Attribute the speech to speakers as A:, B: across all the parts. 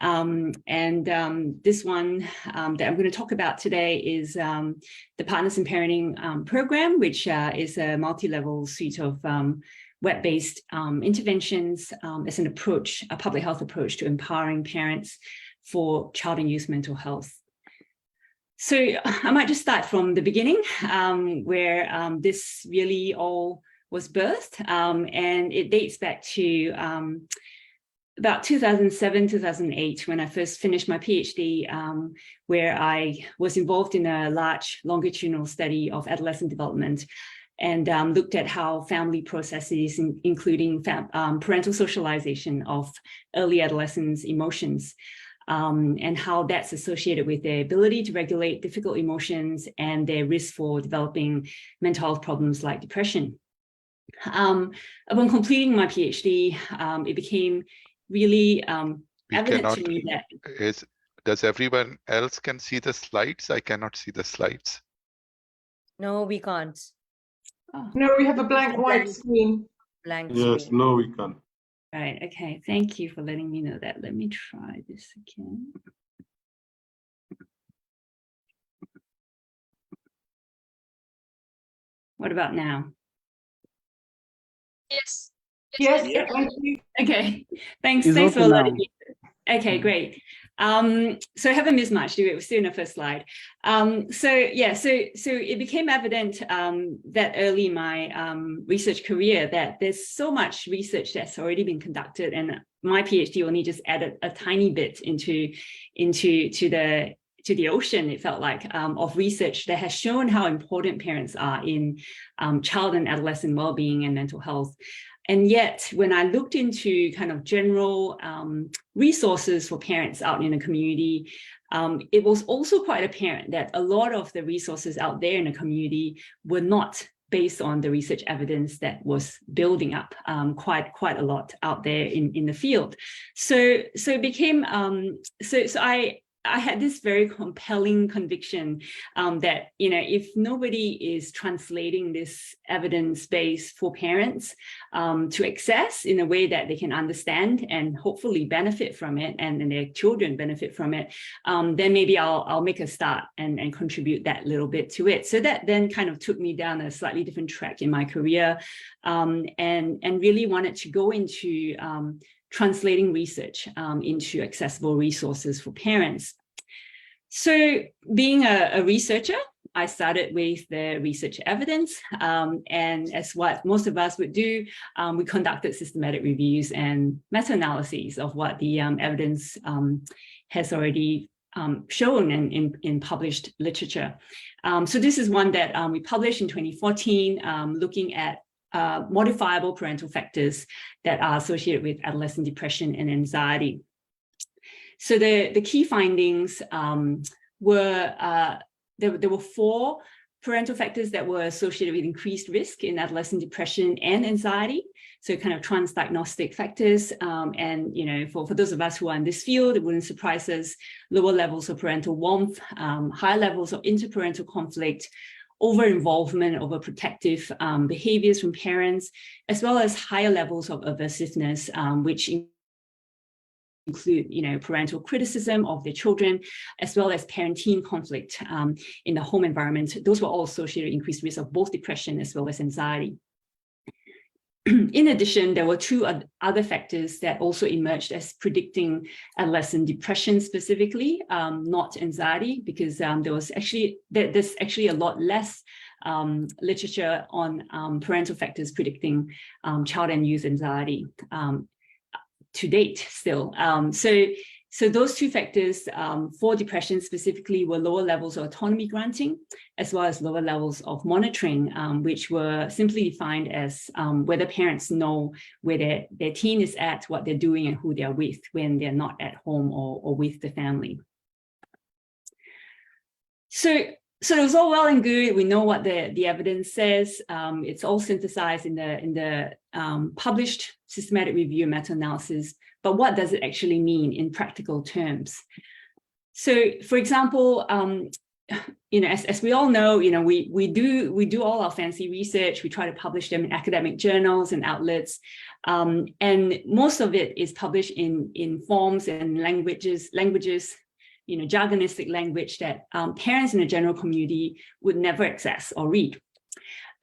A: This one that I'm going to talk about today is the Partners in Parenting program, which is a multi-level suite of web-based interventions as an approach, a public health approach to empowering parents for child and youth mental health. So I might just start from the beginning, where this really all was birthed, and it dates back to about 2007, 2008, when I first finished my PhD, where I was involved in a large longitudinal study of adolescent development and looked at how family processes, including parental socialization of early adolescents' emotions, and how that's associated with their ability to regulate difficult emotions and their risk for developing mental health problems like depression. Upon completing my PhD, it became really evident to me that...
B: Does everyone else can see the slides? I cannot see the slides.
C: No, we can't.
A: Oh.
D: No, we have a blank white screen.
C: Blank
E: Yes,
C: screen.
E: no, we can't.
A: Right, okay, thank you for letting me know that. Let me try this again. What about now?
D: Yes. Yes. Thank you.
A: Okay, thanks for letting me. Okay, great. So I haven't missed much, we're still in the first slide. So it became evident that early in my research career that there's so much research that's already been conducted, and my PhD only just added a tiny bit into the ocean, it felt like, of research that has shown how important parents are in child and adolescent well-being and mental health. And yet, when I looked into kind of general resources for parents out in the community, it was also quite apparent that a lot of the resources out there in the community were not based on the research evidence that was building up quite a lot out there in the field. So it became, I had this very compelling conviction that, you know, if nobody is translating this evidence base for parents to access in a way that they can understand and hopefully benefit from it, and their children benefit from it, then maybe I'll make a start and contribute that little bit to it. So that then kind of took me down a slightly different track in my career, and really wanted to go into translating research into accessible resources for parents. So being a researcher, I started with the research evidence, and as what most of us would do, we conducted systematic reviews and meta-analyses of what the evidence has already shown in published literature. So this is one that we published in 2014, looking at modifiable parental factors that are associated with adolescent depression and anxiety. So the key findings were there were 4 parental factors that were associated with increased risk in adolescent depression and anxiety. So kind of transdiagnostic factors, and you know, for those of us who are in this field, it wouldn't surprise us: lower levels of parental warmth, higher levels of interparental conflict, over-involvement, overprotective behaviors from parents, as well as higher levels of aversiveness, which include, you know, parental criticism of their children, as well as parent-teen conflict in the home environment. Those were all associated with increased risk of both depression as well as anxiety. In addition, there were 2 other factors that also emerged as predicting adolescent depression specifically, not anxiety, because there's actually a lot less literature on parental factors predicting child and youth anxiety to date still. So those 2 factors for depression specifically were lower levels of autonomy granting, as well as lower levels of monitoring, which were simply defined as whether parents know where their teen is at, what they're doing, and who they're with when they're not at home or with the family. So it was all well and good. We know what the evidence says. It's all synthesized in the published systematic review and meta-analysis. But what does it actually mean in practical terms? So, for example, as we all know, we do all our fancy research. We try to publish them in academic journals and outlets, and most of it is published in forms and languages, jargonistic language that parents in the general community would never access or read.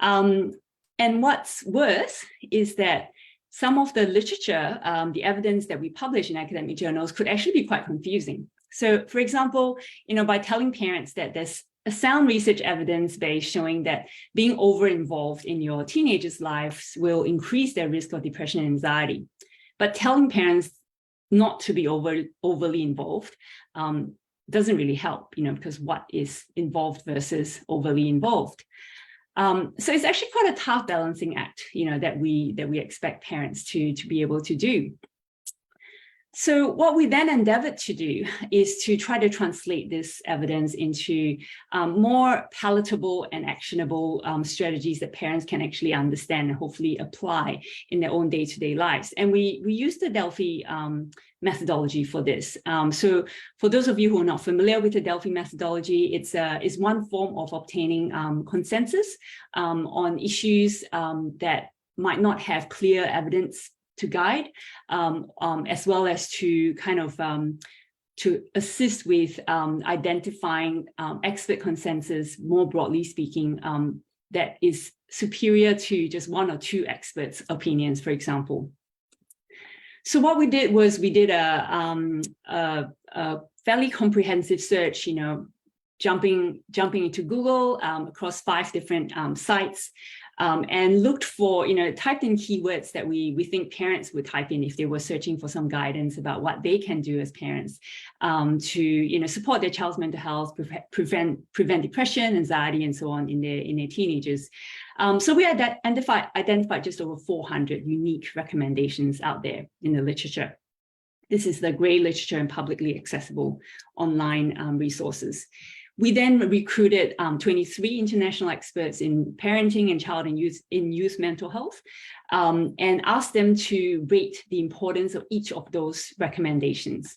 A: And what's worse is that some of the literature, the evidence that we publish in academic journals could actually be quite confusing. So, for example, by telling parents that there's a sound research evidence base showing that being over-involved in your teenagers' lives will increase their risk of depression and anxiety, but telling parents not to be overly involved doesn't really help, because what is involved versus overly involved. So it's actually quite a tough balancing act, that we expect parents to be able to do. So what we then endeavored to do is to try to translate this evidence into more palatable and actionable strategies that parents can actually understand and hopefully apply in their own day-to-day lives. And we used the Delphi methodology for this. So for those of you who are not familiar with the Delphi methodology, it's one form of obtaining consensus on issues that might not have clear evidence to guide, as well as to kind of to assist with identifying expert consensus, more broadly speaking, that is superior to just one or two experts' opinions, for example. So what we did was we did a fairly comprehensive search, jumping into Google across 5 different sites, and looked for, typed in keywords that we think parents would type in if they were searching for some guidance about what they can do as parents to, support their child's mental health, prevent depression, anxiety, and so on in their teenagers. So we identified just over 400 unique recommendations out there in the literature. This is the gray literature and publicly accessible online resources. We then recruited 23 international experts in parenting and child and youth mental health, and asked them to rate the importance of each of those recommendations.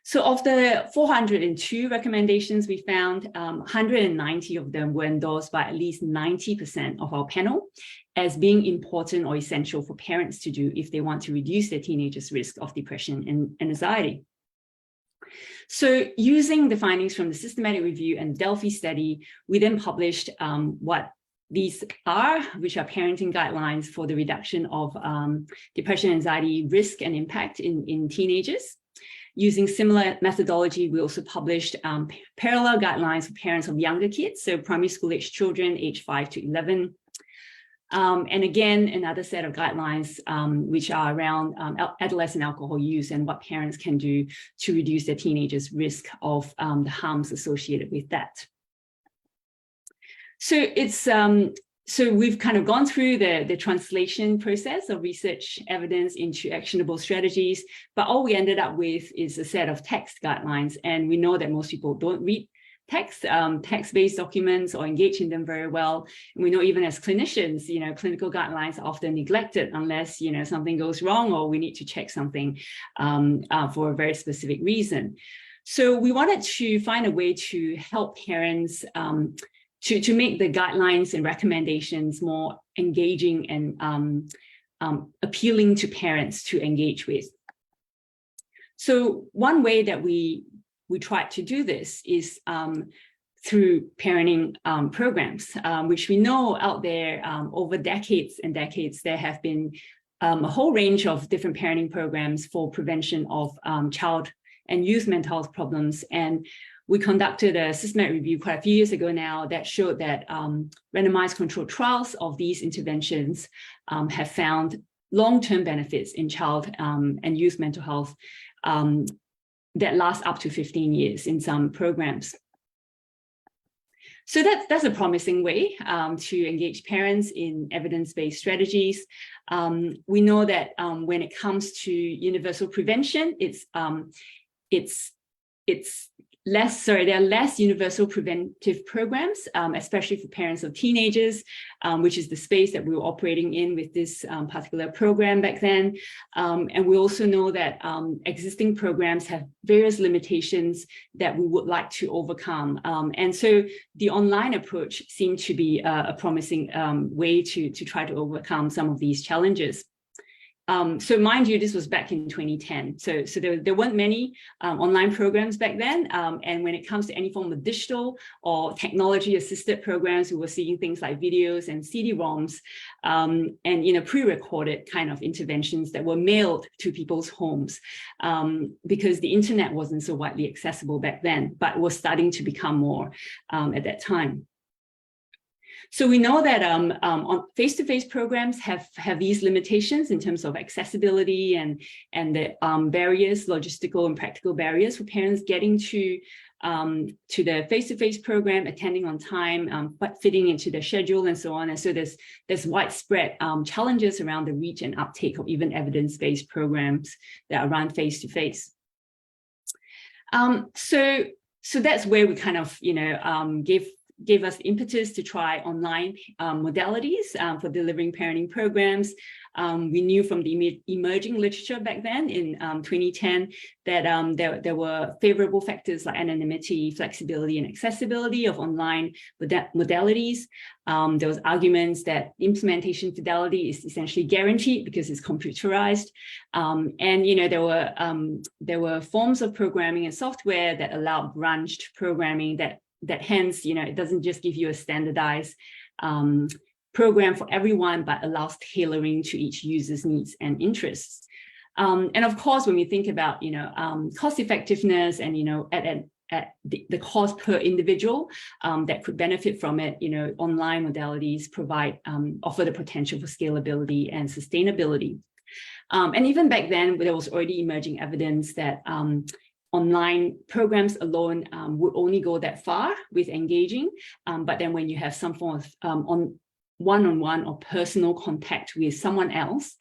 A: So of the 402 recommendations we found, 190 of them were endorsed by at least 90% of our panel as being important or essential for parents to do if they want to reduce their teenagers' risk of depression and anxiety. So using the findings from the systematic review and Delphi study, we then published what these are, which are parenting guidelines for the reduction of depression, anxiety, risk and impact in teenagers. Using similar methodology, we also published parallel guidelines for parents of younger kids, so primary school age children, age 5 to 11. And again, another set of guidelines which are around adolescent alcohol use and what parents can do to reduce their teenagers' risk of the harms associated with that. So it's so we've kind of gone through the translation process of research evidence into actionable strategies, but all we ended up with is a set of text guidelines. And we know that most people don't read text-based documents or engage in them very well. And we know even as clinicians, clinical guidelines are often neglected unless, something goes wrong or we need to check something for a very specific reason. So we wanted to find a way to help parents to make the guidelines and recommendations more engaging and appealing to parents to engage with. So one way that we tried to do this is through parenting programs, which we know out there over decades and decades, there have been a whole range of different parenting programs for prevention of child and youth mental health problems. And we conducted a systematic review quite a few years ago now that showed that randomized controlled trials of these interventions have found long-term benefits in child and youth mental health that last up to 15 years in some programs. So that's a promising way to engage parents in evidence-based strategies. We know that when it comes to universal prevention, it's there are less universal preventive programs, especially for parents of teenagers, which is the space that we were operating in with this particular program back then. And we also know that existing programs have various limitations that we would like to overcome. And so the online approach seemed to be a promising way to try to overcome some of these challenges. So mind you, this was back in 2010. So there weren't many online programs back then. And when it comes to any form of digital or technology-assisted programs, we were seeing things like videos and CD-ROMs and pre-recorded kind of interventions that were mailed to people's homes because the internet wasn't so widely accessible back then, but was starting to become more at that time. So we know that on face-to-face programs have these limitations in terms of accessibility and the barriers, logistical and practical barriers for parents getting to the face-to-face program, attending on time, but fitting into their schedule and so on. And so there's widespread challenges around the reach and uptake of even evidence-based programs that are run face-to-face. So that's where we kind of gave us impetus to try online modalities for delivering parenting programs. We knew from the emerging literature back then in 2010 that there were favorable factors like anonymity, flexibility, and accessibility of online modalities. There was arguments that implementation fidelity is essentially guaranteed because it's computerized. And there were forms of programming and software that allowed branched programming that hence, it doesn't just give you a standardized program for everyone, but allows tailoring to each user's needs and interests. And of course, when we think about, cost effectiveness and, at the cost per individual that could benefit from it, online modalities offer the potential for scalability and sustainability. And even back then, there was already emerging evidence that online programs alone would only go that far with engaging. But then when you have some form of one-on-one or personal contact with someone else,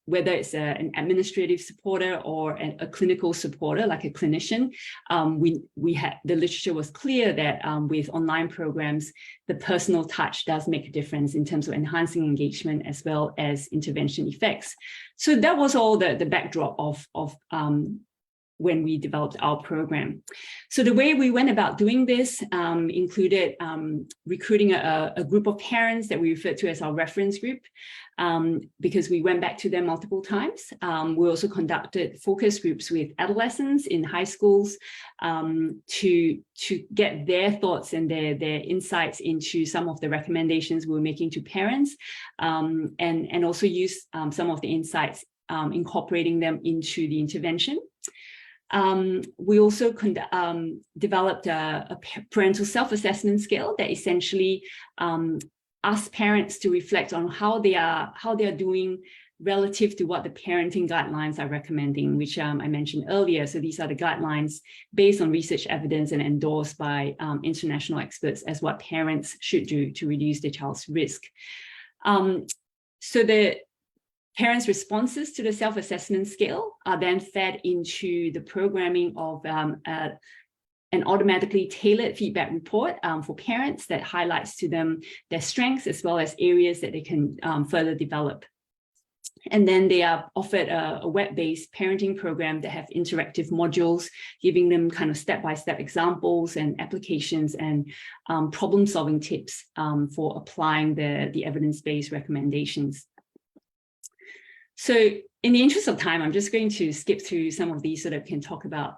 A: whether it's an administrative supporter or a clinical supporter, like a clinician, the literature was clear that with online programs, the personal touch does make a difference in terms of enhancing engagement as well as intervention effects. So that was all the backdrop of when we developed our program. So the way we went about doing this included recruiting a group of parents that we referred to as our reference group, because we went back to them multiple times. We also conducted focus groups with adolescents in high schools to get their thoughts and their insights into some of the recommendations we were making to parents, and also use some of the insights, incorporating them into the intervention. We also developed a parental self-assessment scale that essentially asks parents to reflect on how they are doing relative to what the parenting guidelines are recommending, which I mentioned earlier. So these are the guidelines based on research evidence and endorsed by international experts as what parents should do to reduce their child's risk. So the parents' responses to the self-assessment scale are then fed into the programming of an automatically tailored feedback report for parents that highlights to them their strengths as well as areas that they can further develop. And then they are offered a web-based parenting program that have interactive modules, giving them kind of step-by-step examples and applications and problem-solving tips for applying the evidence-based recommendations. So in the interest of time, I'm just going to skip through some of these so that we can talk about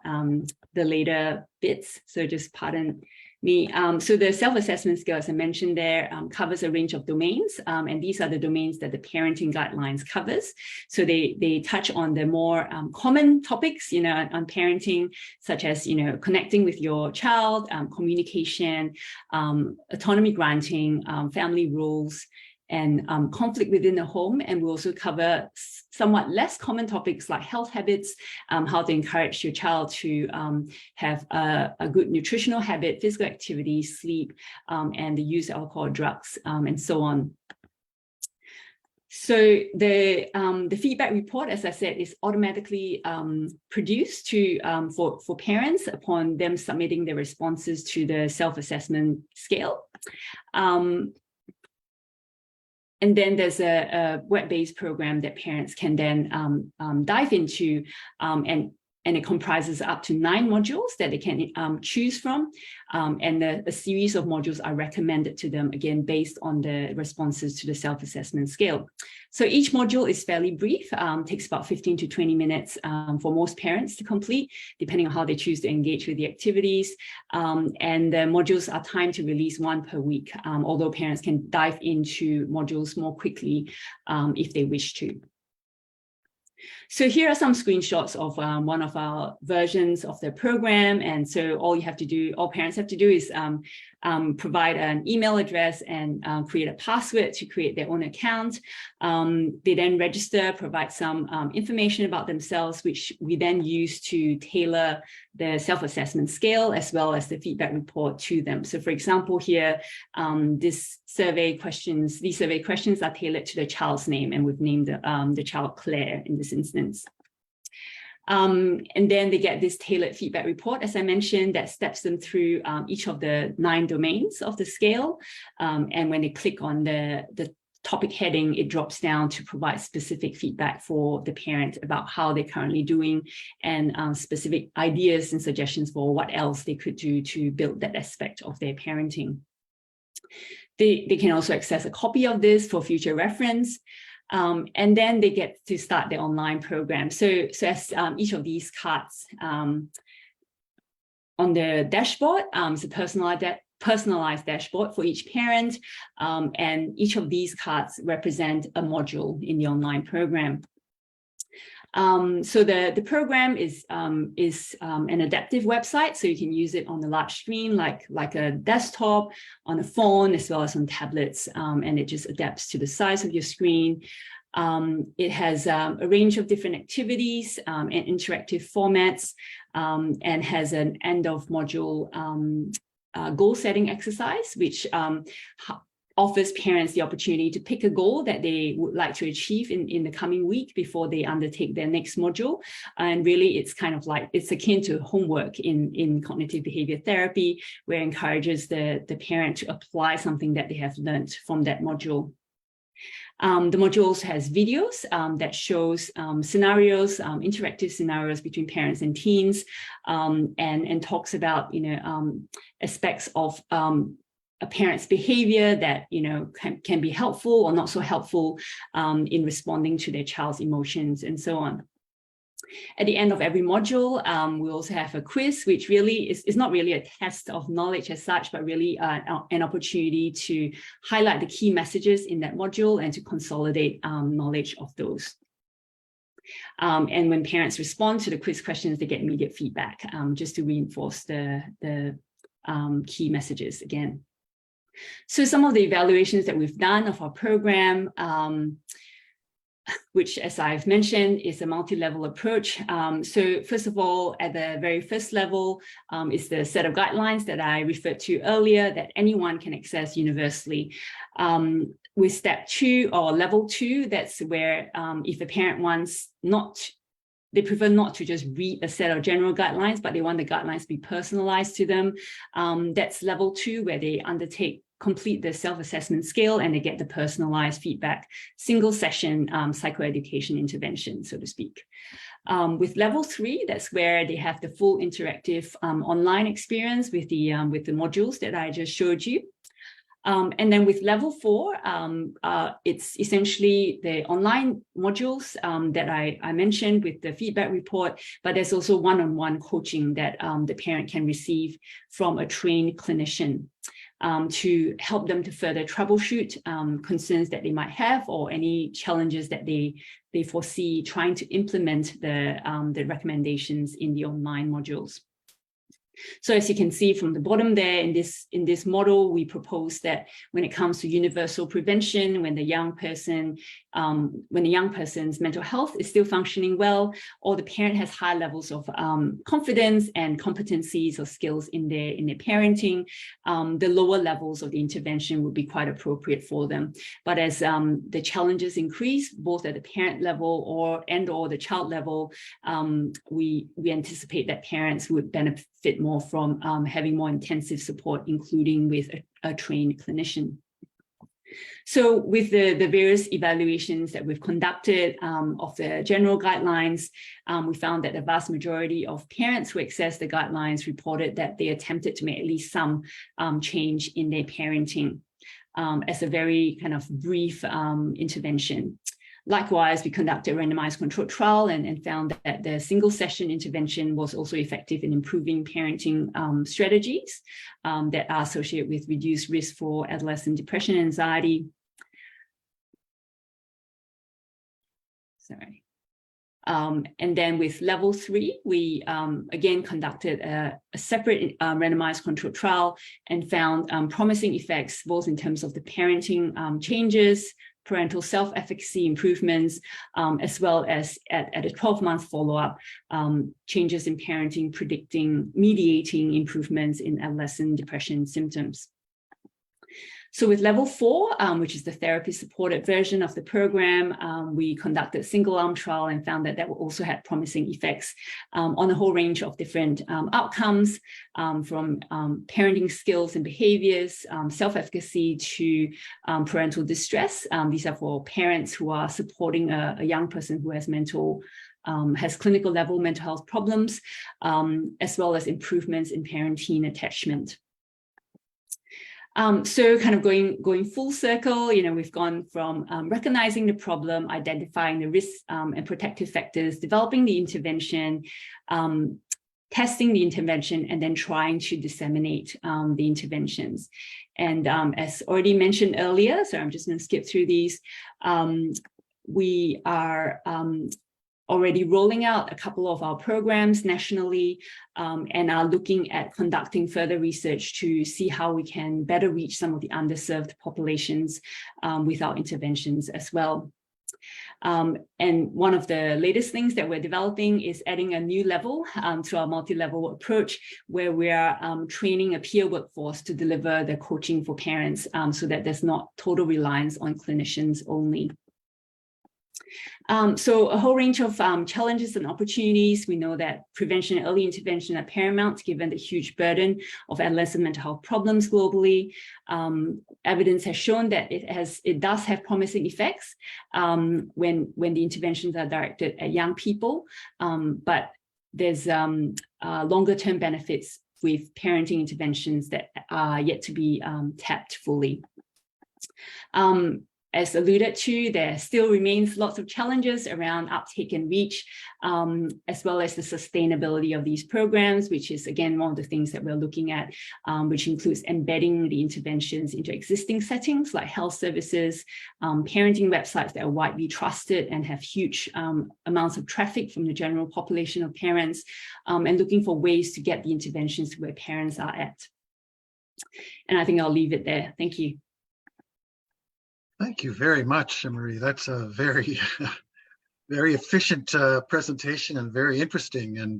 A: the later bits. So just pardon me. So the self-assessment scale, as I mentioned there, covers a range of domains. And these are the domains that the parenting guidelines covers. So they touch on the more common topics, on parenting, such as, connecting with your child, communication, autonomy granting, family rules, and conflict within the home. And we'll also cover somewhat less common topics like health habits, how to encourage your child to have a good nutritional habit, physical activity, sleep, and the use of alcohol, drugs, and so on. So the feedback report, as I said, is automatically produced to for parents upon them submitting their responses to the self-assessment scale. And then there's a web-based program that parents can then dive into, and it comprises up to 9 modules that they can choose from. And a series of modules are recommended to them, again, based on the responses to the self-assessment scale. So each module is fairly brief, takes about 15 to 20 minutes for most parents to complete, depending on how they choose to engage with the activities. And the modules are timed to release 1 per week, although parents can dive into modules more quickly if they wish to. So here are some screenshots of one of our versions of the program. And so all parents have to do is provide an email address and create a password to create their own account. They then register, provide some information about themselves, which we then use to tailor the self-assessment scale as well as the feedback report to them. So for example, here, these survey questions are tailored to the child's name, and we've named the child Claire in this instance. And then they get this tailored feedback report, as I mentioned, that steps them through each of the 9 domains of the scale. And when they click on the topic heading, it drops down to provide specific feedback for the parent about how they're currently doing, and specific ideas and suggestions for what else they could do to build that aspect of their parenting. They can also access a copy of this for future reference. And then they get to start their online program. So as each of these cards on the dashboard, it's a personalized dashboard for each parent, and each of these cards represent a module in the online program. So the program is an adaptive website, so you can use it on a large screen like a desktop, on a phone, as well as on tablets, and it just adapts to the size of your screen. It has a range of different activities and interactive formats, and has an end of module goal setting exercise, which offers parents the opportunity to pick a goal that they would like to achieve in the coming week before they undertake their next module. And really, it's kind of like, it's akin to homework in cognitive behavior therapy, where it encourages the parent to apply something that they have learned from that module. The module also has videos that shows scenarios, interactive scenarios between parents and teens, and talks about, aspects of a parent's behavior that, can be helpful or not so helpful in responding to their child's emotions and so on. At the end of every module, we also have a quiz, which really is not really a test of knowledge as such, but really an opportunity to highlight the key messages in that module and to consolidate knowledge of those. And when parents respond to the quiz questions, they get immediate feedback just to reinforce the key messages again. So some of the evaluations that we've done of our program, which, as I've mentioned, is a multi-level approach. So first of all, at the very first level is the set of guidelines that I referred to earlier that anyone can access universally. With step 2 or level 2, that's where if a parent they prefer not to just read a set of general guidelines, but they want the guidelines to be personalized to them. That's level 2, where they complete the self-assessment scale and they get the personalized feedback, single session psychoeducation intervention, so to speak. With level 3, that's where they have the full interactive online experience with the modules that I just showed you. And then with level 4, it's essentially the online modules that I mentioned with the feedback report, but there's also one-on-one coaching that the parent can receive from a trained clinician to help them to further troubleshoot concerns that they might have, or any challenges that they foresee trying to implement the recommendations in the online modules. So as you can see from the bottom there, in this model, we propose that when it comes to universal prevention, when the young person's mental health is still functioning well, or the parent has high levels of confidence and competencies or skills in their parenting, the lower levels of the intervention would be quite appropriate for them. But as the challenges increase, both at the parent level or the child level, we anticipate that parents would benefit more from having more intensive support, including with a trained clinician. So with the various evaluations that we've conducted of the general guidelines, we found that the vast majority of parents who accessed the guidelines reported that they attempted to make at least some change in their parenting as a very kind of brief intervention. Likewise, we conducted a randomized controlled trial and found that the single session intervention was also effective in improving parenting strategies that are associated with reduced risk for adolescent depression and anxiety. Sorry. And then with level 3, we again conducted a separate randomized controlled trial and found promising effects, both in terms of the parenting changes, parental self-efficacy improvements, as well as at a 12-month follow-up, changes in parenting mediating improvements in adolescent depression symptoms. So with level 4, which is the therapy-supported version of the program, we conducted a single-arm trial and found that also had promising effects on a whole range of different outcomes, from parenting skills and behaviors, self-efficacy to parental distress. These are for parents who are supporting a young person who has clinical level mental health problems, as well as improvements in parent-teen attachment. So kind of going full circle, we've gone from recognizing the problem, identifying the risks and protective factors, developing the intervention, testing the intervention, and then trying to disseminate the interventions. And as already mentioned earlier, so I'm just going to skip through these, we are already rolling out a couple of our programs nationally and are looking at conducting further research to see how we can better reach some of the underserved populations with our interventions as well. And one of the latest things that we're developing is adding a new level to our multi-level approach, where we are training a peer workforce to deliver the coaching for parents so that there's not total reliance on clinicians only. So a whole range of challenges and opportunities. We know that prevention and early intervention are paramount given the huge burden of adolescent mental health problems globally. Evidence has shown that it does have promising effects when the interventions are directed at young people, but there's longer term benefits with parenting interventions that are yet to be tapped fully. As alluded to, there still remains lots of challenges around uptake and reach, as well as the sustainability of these programs, which is, again, one of the things that we're looking at, which includes embedding the interventions into existing settings like health services, parenting websites that are widely trusted and have huge amounts of traffic from the general population of parents, and looking for ways to get the interventions to where parents are at. And I think I'll leave it there. Thank you.
E: Thank you very much, Marie. That's a very, very efficient presentation and very interesting. And